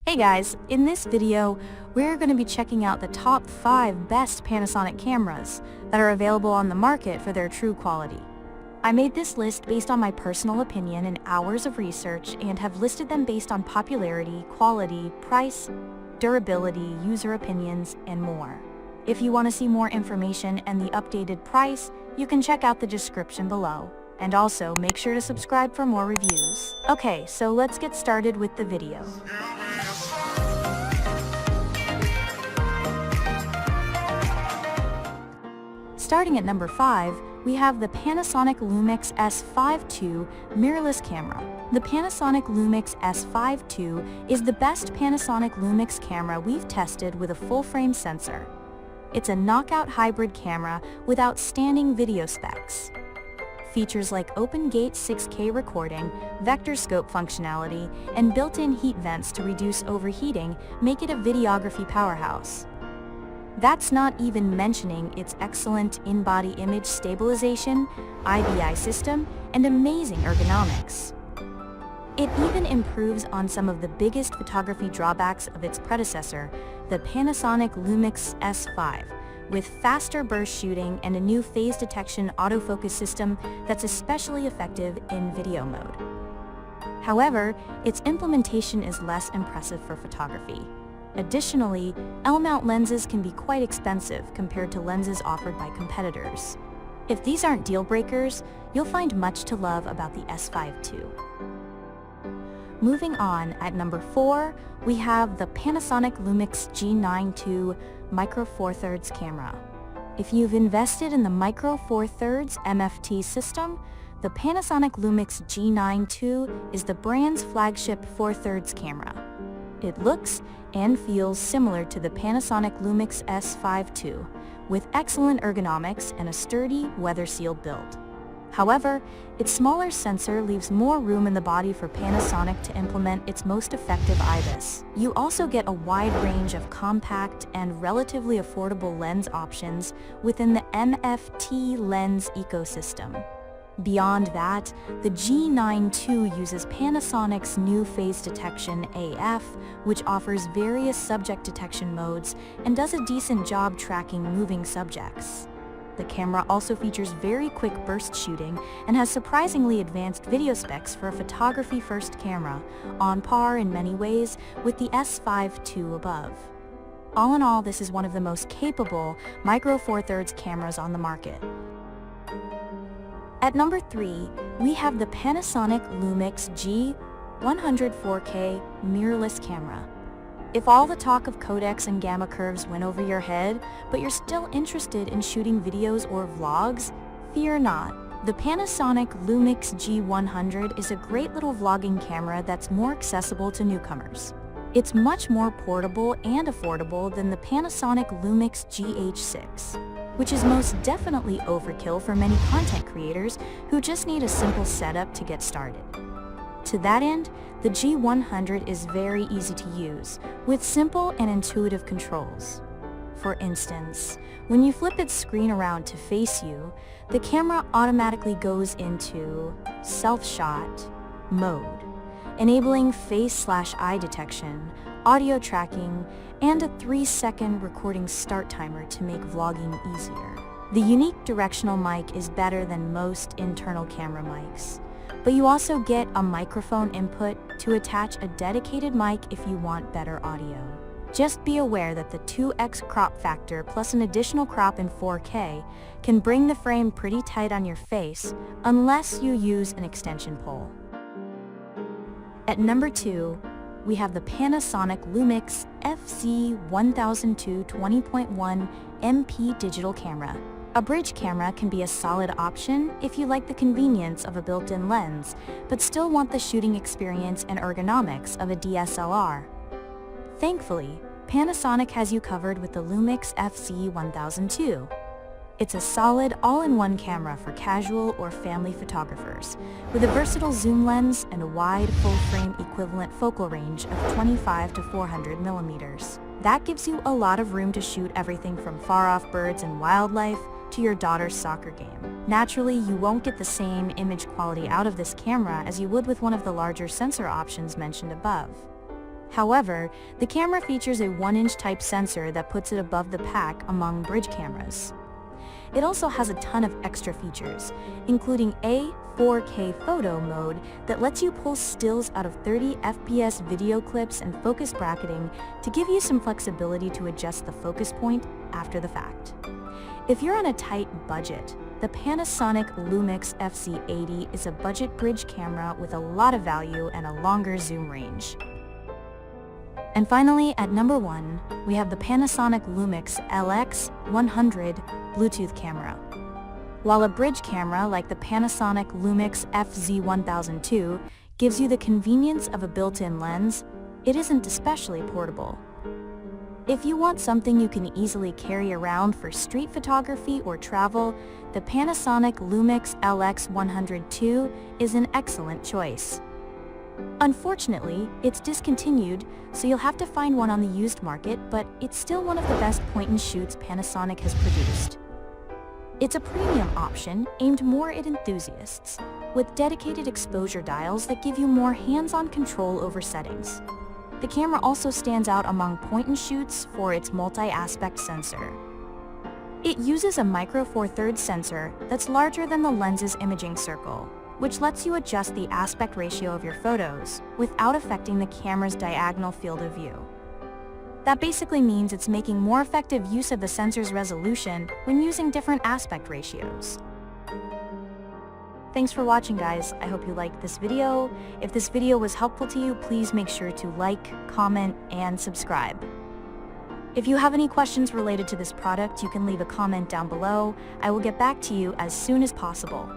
Hey guys, in this video, we're going to be checking out the top 5 best Panasonic cameras that are available on the market for their true quality. I made this list based on my personal opinion and hours of research and have listed them based on popularity, quality, price, durability, user opinions, and more. If you want to see more information and the updated price, you can check out the description below. And also, make sure to subscribe for more reviews. Okay, so let's get started with the video. Starting at number 5, we have the Panasonic Lumix S5 II mirrorless camera. The Panasonic Lumix S5 II is the best Panasonic Lumix camera we've tested with a full-frame sensor. It's a knockout hybrid camera with outstanding video specs. Features like open-gate 6K recording, vector scope functionality, and built-in heat vents to reduce overheating make it a videography powerhouse. That's not even mentioning its excellent in-body image stabilization, IBI system, and amazing ergonomics. It even improves on some of the biggest photography drawbacks of its predecessor, the Panasonic Lumix S5, with faster burst shooting and a new phase detection autofocus system that's especially effective in video mode. However, its implementation is less impressive for photography. Additionally, L-mount lenses can be quite expensive compared to lenses offered by competitors. If these aren't deal breakers, you'll find much to love about the S5 II. Moving on, at number 4, we have the Panasonic Lumix G9 II Micro Four Thirds camera. If you've invested in the Micro Four Thirds MFT system, the Panasonic Lumix G9 II is the brand's flagship 4 thirds camera. It looks and feels similar to the Panasonic Lumix S5 II, with excellent ergonomics and a sturdy, weather-sealed build. However, its smaller sensor leaves more room in the body for Panasonic to implement its most effective IBIS. You also get a wide range of compact and relatively affordable lens options within the MFT lens ecosystem. Beyond that, the G9 II uses Panasonic's new phase detection AF, which offers various subject detection modes and does a decent job tracking moving subjects. The camera also features very quick burst shooting and has surprisingly advanced video specs for a photography-first camera, on par in many ways with the S5 II above. All in all, this is one of the most capable Micro Four Thirds cameras on the market. At number 3, we have the Panasonic Lumix G100 4K mirrorless camera. If all the talk of codecs and gamma curves went over your head, but you're still interested in shooting videos or vlogs, fear not. The Panasonic Lumix G100 is a great little vlogging camera that's more accessible to newcomers. It's much more portable and affordable than the Panasonic Lumix GH6, which is most definitely overkill for many content creators who just need a simple setup to get started. To that end, the G100 is very easy to use, with simple and intuitive controls. For instance, when you flip its screen around to face you, the camera automatically goes into self-shot mode, enabling face/eye detection, audio tracking, and a 3-second recording start timer to make vlogging easier. The unique directional mic is better than most internal camera mics, but you also get a microphone input to attach a dedicated mic if you want better audio. Just be aware that the 2x crop factor plus an additional crop in 4K can bring the frame pretty tight on your face unless you use an extension pole. At number 2, we have the Panasonic Lumix FZ1002 20.1 MP digital camera. A bridge camera can be a solid option if you like the convenience of a built-in lens, but still want the shooting experience and ergonomics of a DSLR. Thankfully, Panasonic has you covered with the Lumix FZ1002. It's a solid all-in-one camera for casual or family photographers, with a versatile zoom lens and a wide full-frame equivalent focal range of 25 to 400 millimeters. That gives you a lot of room to shoot everything from far-off birds and wildlife to your daughter's soccer game. Naturally, you won't get the same image quality out of this camera as you would with one of the larger sensor options mentioned above. However, the camera features a 1-inch type sensor that puts it above the pack among bridge cameras. It also has a ton of extra features, including a 4K photo mode that lets you pull stills out of 30 FPS video clips and focus bracketing to give you some flexibility to adjust the focus point after the fact. If you're on a tight budget, the Panasonic Lumix FC80 is a budget bridge camera with a lot of value and a longer zoom range. And finally, at number 1, we have the Panasonic Lumix LX100 Bluetooth camera. While a bridge camera like the Panasonic Lumix FZ1002 gives you the convenience of a built-in lens, it isn't especially portable. If you want something you can easily carry around for street photography or travel, the Panasonic Lumix LX102 is an excellent choice. Unfortunately, it's discontinued, so you'll have to find one on the used market, but it's still one of the best point-and-shoots Panasonic has produced. It's a premium option aimed more at enthusiasts, with dedicated exposure dials that give you more hands-on control over settings. The camera also stands out among point-and-shoots for its multi-aspect sensor. It uses a micro four thirds sensor that's larger than the lens's imaging circle, which lets you adjust the aspect ratio of your photos without affecting the camera's diagonal field of view. That basically means it's making more effective use of the sensor's resolution when using different aspect ratios. Thanks for watching, guys. I hope you liked this video. If this video was helpful to you, please make sure to like, comment, and subscribe. If you have any questions related to this product, you can leave a comment down below. I will get back to you as soon as possible.